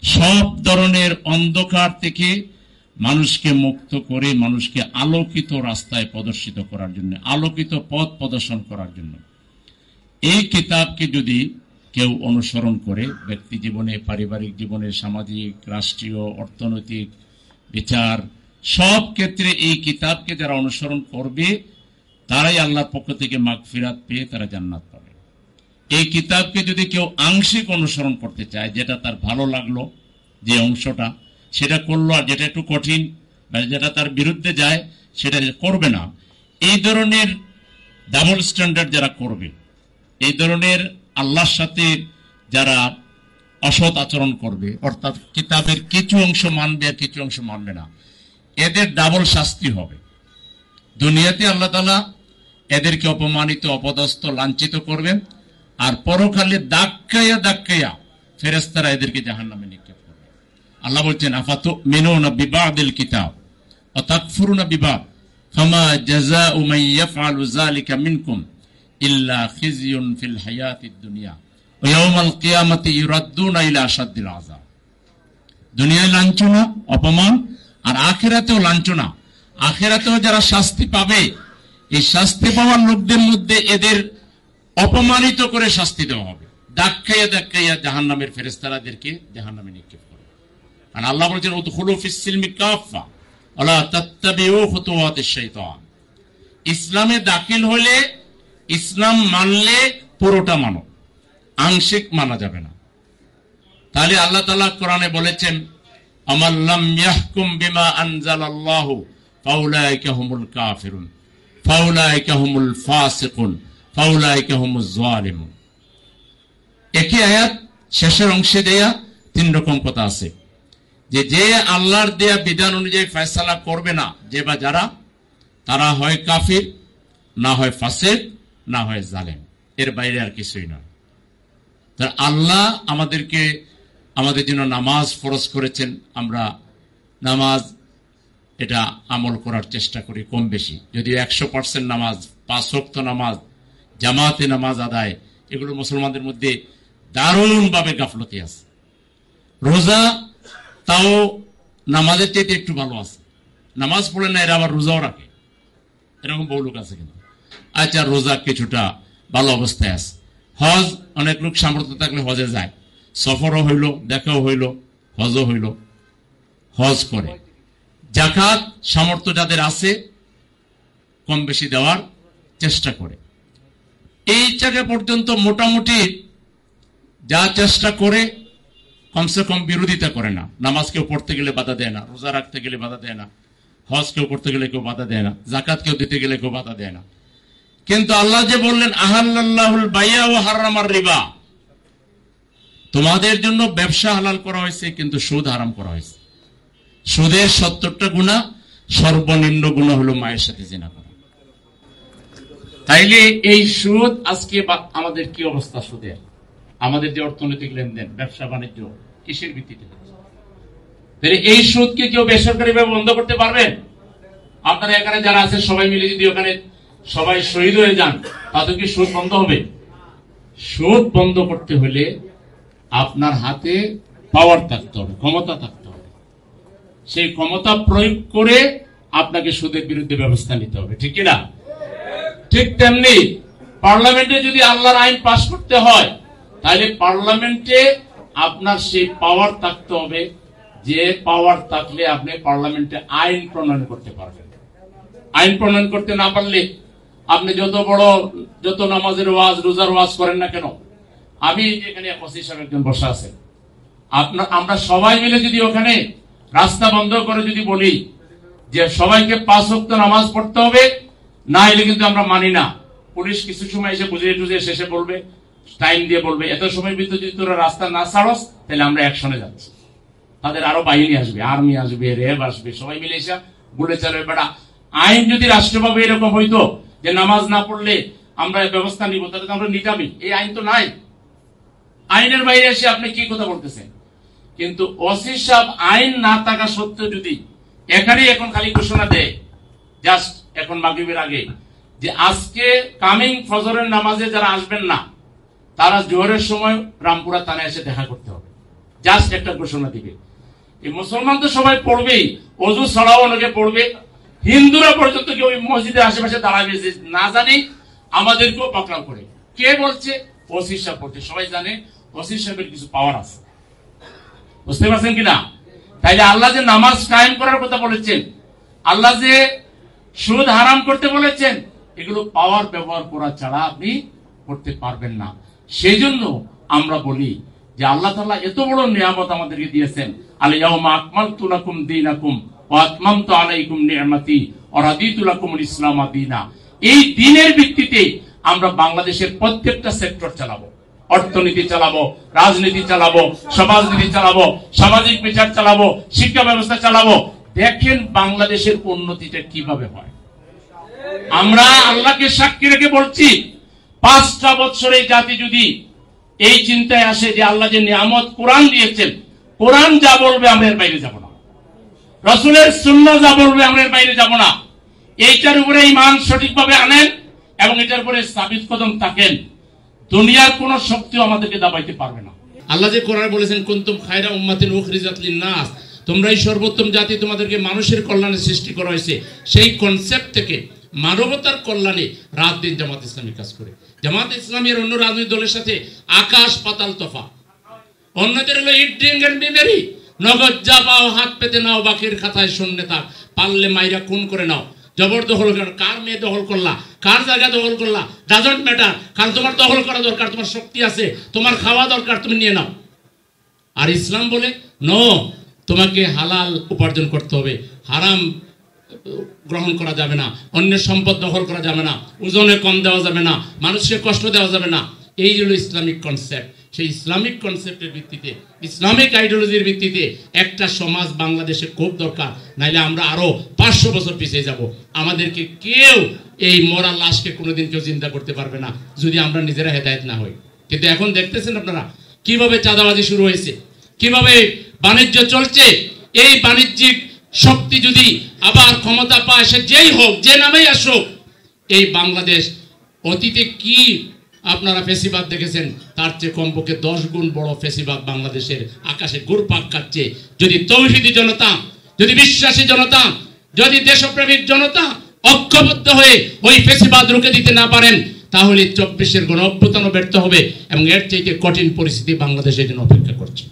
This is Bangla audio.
সব ধরনের অন্ধকার থেকে মানুষকে মুক্ত করে মানুষকে আলোকিত রাস্তায় প্রদর্শিত করার জন্য, আলোকিত পথ প্রদর্শন করার জন্য। এই কিতাবকে যদি কেউ অনুসরণ করে ব্যক্তি জীবনে, পারিবারিক জীবনে, সামাজিক, রাষ্ট্রীয়, অর্থনৈতিক, বিচার সব ক্ষেত্রে এই কিতাবকে যারা অনুসরণ করবে তারাই আল্লাহর পক্ষ থেকে মাগফিরাত পেয়ে তারা জান্নাত পাবে। এই কিতাবকে যদি কেউ আংশিক অনুসরণ করতে চায়, যেটা তার ভালো লাগলো যে অংশটা সেটা করলো, আর যেটা একটু কঠিন বা যেটা তার বিরুদ্ধে যায় সেটা করবে না, এই ধরনের ডাবল স্ট্যান্ডার্ড যারা করবে, এই ধরনের আল্লাহর সাথে যারা অসৎ আচরণ করবে, অর্থাৎ কিতাবের কিছু অংশ মানবে আর কিছু অংশ মানবে না, এদের ডাবল শাস্তি হবে। দুনিয়াতে আল্লাহ তাআলা এদেরকে অপমানিত, অপদস্থ, লাঞ্ছিত করবেন, আর পরকালে দাক্কাইয়া দাক্কাইয়া ফেরেশতারা এদেরকে জাহান্নামে নিক্ষেপ করবে। আল্লাহ বলছেন, আফাতুমিনুনা বিবাদিল কিতাব ওয়া তাকফুরুনা বিবাদ ফামা জাযাউ মান ইয়াফআলু যালিকা মিনকুম ইল্লা খিজিয়ুন ফিল হায়াতিদ দুনিয়া ওয়া ইয়াউমাল কিয়ামাতি ইউরাদ্দুনা ইলা আশাদ্দিল আযাব। দুনিয়ায় লাঞ্ছনা, অপমান, আর আখিরাতেও লাঞ্ছনা। আখিরাতেও যারা শাস্তি পাবে, এই শাস্তি পাওয়ার লোকদের মধ্যে এদের অপমানিত করে শাস্তি দেওয়া হবে। দাক্কাইয়া দাক্কাইয়া জাহান্নামের ফেরেশতাদেরকে জাহান্নামে নিক্ষেপ করবে। আর আল্লাহ বলেছেন, উদখুলু ফিস সিলমি কাফা ওয়ালা তাত্তাবিউ খুতুওয়াতিশ শাইতান। ইসলামে দাখিল হলে, ইসলাম মানলে পুরোটা মানো, আংশিক মানা যাবে না। তাহলে আল্লাহ তাআলা কোরআনে বলেছেন, আমান লাম ইয়াহকুম বিমা আনজালাল্লাহু ফাউলাইকা হুমুল কাফিরুন ফাউলাইকা হুমুল ফাসিকুন ফাউলাইকা হুমুজ জালিমুন। একই আয়াত শেষের অংশে দেয়া তিন রকম কথা আছে, যে আল্লাহর দেয়া বিধান অনুযায়ী ফয়সালা করবে না, যে বা যারা, তারা হয় কাফির, না হয় ফাসিক, না হয় জালেম, এর বাইরে আর কিছুই নয়। আল্লাহ আমাদের জন্য নামাজ ফরজ করেছেন। আমরা নামাজ এটা আমল করার চেষ্টা করি কম বেশি, যদিও 100% নামাজ, 5 ওয়াক্ত নামাজ, জামাতে নামাজ আদায়, এগুলো মুসলমানদের মধ্যে দারুণভাবে গাফলতি আছে। রোজা তাও নামাজের চাইতে একটু ভালো আছে, নামাজ পড়ে না, এরা আবার রোজাও রাখে, এরকম বহু লোক আছে। কিন্তু আচ্ছা, রোজা কিছুটা ভালো অবস্থায় আছে। হজ, অনেক লোক সামর্থ্য থাকলে হজে যায়, সফরও হইল, দেখাও হইল, হজও হইল, হজ করে। যাকাত সামর্থ্য যাদের আছে কম বেশি দেওয়ার চেষ্টা করে। এই জায়গা পর্যন্ত মোটামুটি যা চেষ্টা করে, কমসে কম বিরোধিতা করে না। নামাজ কেউ পড়তে গেলে বাধা দেয় না, রোজা রাখতে গেলে বাধা দেয় না, হজ কেউ করতে গেলে কেউ বাধা দেয় না, যাকাত কেউ দিতে গেলে কেউ বাধা দেয় না। কিন্তু আল্লাহ যে বললেন, আহাল্লাল্লাহুল বাইয়া ওয়া হারামার রিবা, তোমাদের জন্য ব্যবসা হালাল করা হয়েছে কিন্তু সুদ হারাম করা হয়েছে। সুদের 70টা গুনাহ, সর্বনিম্ন গুনাহ হলো মায়ের সাথে জিনা করা। তাইলে এই সুদ আজকে আমাদের কি অবস্থা? সুদের আমাদের যে অর্থনৈতিক লেনদেন, ব্যবসা বাণিজ্য কিসের ভিত্তিতে? এই সুদকে কেউ বেসরকারিভাবে বন্ধ করতে পারবেন? আপনারা এখানে যারা আছে সবাই মিলে যদি ওখানে সবাই শহীদ হয়ে যান, তাতে কি সুদ বন্ধ হবে? সুদ বন্ধ করতে হলে আপনার হাতে পাওয়ার থাকতে হবে, ক্ষমতা থাকতে হবে। সেই ক্ষমতা প্রয়োগ করে আপনাকে সুদের বিরুদ্ধে ব্যবস্থা নিতে হবে, ঠিক কিনা? ঠিক তেমনি পার্লামেন্টে যদি আল্লাহর আইন পাশ করতে হয়, তাহলে পার্লামেন্টে আপনার সেই পাওয়ার থাকতে হবে, যে পাওয়ার থাকলে আপনি পার্লামেন্টে আইন প্রণয়ন করতে পারবেন। আইন প্রণয়ন করতে না পারলে আপনি যত নামাজের ওয়াজ, রোজার ওয়াজ করেন না কেন, আমি এখানে ওসি সাহেব একজন বসে আছেন, আমরা সবাই মিলে যদি ওখানে রাস্তা বন্ধ করে যদি বলি যে সবাইকে 5 ওয়াক্ত নামাজ পড়তে হবে, না হলে কিন্তু আমরা মানি না, পুলিশ কিছু সময় এসে বুঝিয়ে টুঝিয়ে শেষে বলবে, টাইম দিয়ে বলবে, এত সময় ভিতরে যদি তোরা রাস্তা না ছাড়স তাহলে আমরা অ্যাকশনে যাচ্ছি। তাদের আরো বাহিনী আসবে, আর্মি আসবে, র্যাব আসবে, সবাই মিলে এসে বলে চলবে। বেটা, আইন যদি রাষ্ট্রভাবে এরকম হইতো যে নামাজ না পড়লে আমরা ব্যবস্থা নিব, তাহলে আমরা নিতামই। এই আইন তো নাই। আইনের বাইরে এসে আপনি কি কথা বলতেছেন? কিন্তু ওসি সাহেব আইন না থাকা সত্ত্বেও যদি এখানেই এখন খালি ঘোষণা দেয়, জাস্ট এখন মাগরিবের আগে, যে আজকে কামিং ফজরের নামাজে যারা আসবেন না, তারা জোহরের সময় রামপুরা থানায় এসে দেখা করতে হবে। জাস্ট একটা ঘোষণা দিবে। এই মুসলমান তো সবাই পড়বেই, অজু ছাড়াও অনেকে পড়বে, হিন্দুরা পর্যন্ত কেউ মসজিদের আশেপাশে দাঁড়াবে, না জানি আমাদেরকেও পাকড়াও করে। কে বলছে? ওসি সাহেব বলছে। সবাই জানে ওসি সাহেবের কিছু পাওয়ার আছে, বুঝতে পারছেন কিনা? তাইলে আল্লাহ যে নামাজ কায়েম করার কথা বলেছেন, আল্লাহ যে সুদ হারাম করতে বলেছেন, এগুলো পাওয়ার ব্যবহার করা ছাড়া আপনি করতে পারবেন না। সেই জন্য আমরা বলি যে আল্লাহ তাআলা এত বড় নিয়ামত আমাদেরকে দিয়েছেন, আল ইয়াউমা আকমালতু লাকুম দীনাকুম ওয়া আতমামতু আলাইকুম নি'মাতি ওয়া রাদিতু লাকুমুল ইসলাম দীনা। এই দ্বীনের ভিত্তিতে আমরা বাংলাদেশের প্রত্যেকটা সেক্টর চালাবো, অর্থনীতি চালাবো, রাজনীতি চালাবো, সমাজনীতি চালাবো, সামাজিক বিচার চালাবো, শিক্ষা ব্যবস্থা চালাবো। দেখেন বাংলাদেশের উন্নতিটা কিভাবে হয়। আমরা আল্লাহকে সাক্ষী রেখে বলছি, 5টা বছর এই জাতি যদি এই চিন্তায় আসে যে আল্লাহ যে নিয়ামত কোরআন দিয়েছেন, কোরআন যা বলবে আমরা এর বাইরে যাব না, রাসূলের সুন্নাহ যা বলবে আমরা এর বাইরে যাব না, এইটার উপরে ঈমান সঠিকভাবে আনেন এবং এটার উপরে সাবিত কদম থাকেন, দুনিয়ার কোন শক্তিও আমাদেরকে দাবাইতে পারবে না। আল্লাহ যে কোরআনে বলেছেন, কুনতুম খায়রা উম্মাতিন উখরিজাত লিন-নাস, তোমরাই সর্বোত্তম জাতি, তোমাদেরকে মানুষের কল্যাণে সৃষ্টি করা হয়েছে। সেই কনসেপ্ট থেকে মানবতার কল্যাণে রাত দিন জামাত ইসলামী কাজ করে। জামাত ইসলামী এর অন্য রাজনৈতিক দলের সাথে আকাশ পাতাল তফাৎ। অন্যদের হলো ইট ড্রিঙ্ক এন্ড বি মেরি, নগদ যা পাও হাত পেতে নাও, বাকির খাতায় শূন্য থাক, পারলে মাইরা খুন করে নাও। জবরদখল করেন, কার মেয়ে দখল করলা, কার জায়গা দখল করলা, ডাজন্ট ম্যাটার, কারণ তোমার দখল করা দরকার, তোমার শক্তি আছে, তোমার খাওয়া দরকার, তুমি নিয়ে নাও। আর ইসলাম বলে নো, তোমাকে হালাল উপার্জন করতে হবে, হারাম গ্রহণ করা যাবে না, অন্যের সম্পদ দখল করা যাবে না, ওজনে কম দেওয়া যাবে না, মানুষকে কষ্ট দেওয়া যাবে না। এই হলো ইসলামিক কনসেপ্ট। সেই ইসলামিক কনসেপ্টের ভিত্তিতে, ইসলামিক আইডিওলজির ভিত্তিতে একটা সমাজ বাংলাদেশে খুব দরকার, নাইলে আমরা আরো 500 বছর পিছিয়ে যাব। আমাদেরকে কেউ এই মরা লাশকে কোনোদিন কেউ চিন্তা করতে পারবে না যদি আমরা নিজেরা হেদায়েত না হই। কিন্তু এখন দেখতেছেন আপনারা কিভাবে চাঁদাবাজি শুরু হয়েছে, কিভাবে বাণিজ্য চলছে। এই বাণিজ্যিক শক্তি যদি আবার ক্ষমতা পায়, সে যেই হোক, যে নামেই আসুক, এই বাংলাদেশ অতীতে কি আপনারা ফেসিবাদ দেখেছেন, তার চেয়ে কমপক্ষে 10 গুণ বড় ফেসিবাদ বাংলাদেশের আকাশে ঘুরপাক খাচ্ছে। যদি তৌহিদি জনতা, যদি বিশ্বাসী জনতা, যদি দেশপ্রেমিক জনতা ঐক্যবদ্ধ হয়ে ওই ফেসিবাদ রুখে দিতে না পারেন, তাহলে 24-এর গণ অভ্যুত্থানও ব্যর্থ হবে এবং এর চাইতে কঠিন পরিস্থিতি বাংলাদেশের জন্য অপেক্ষা করছে।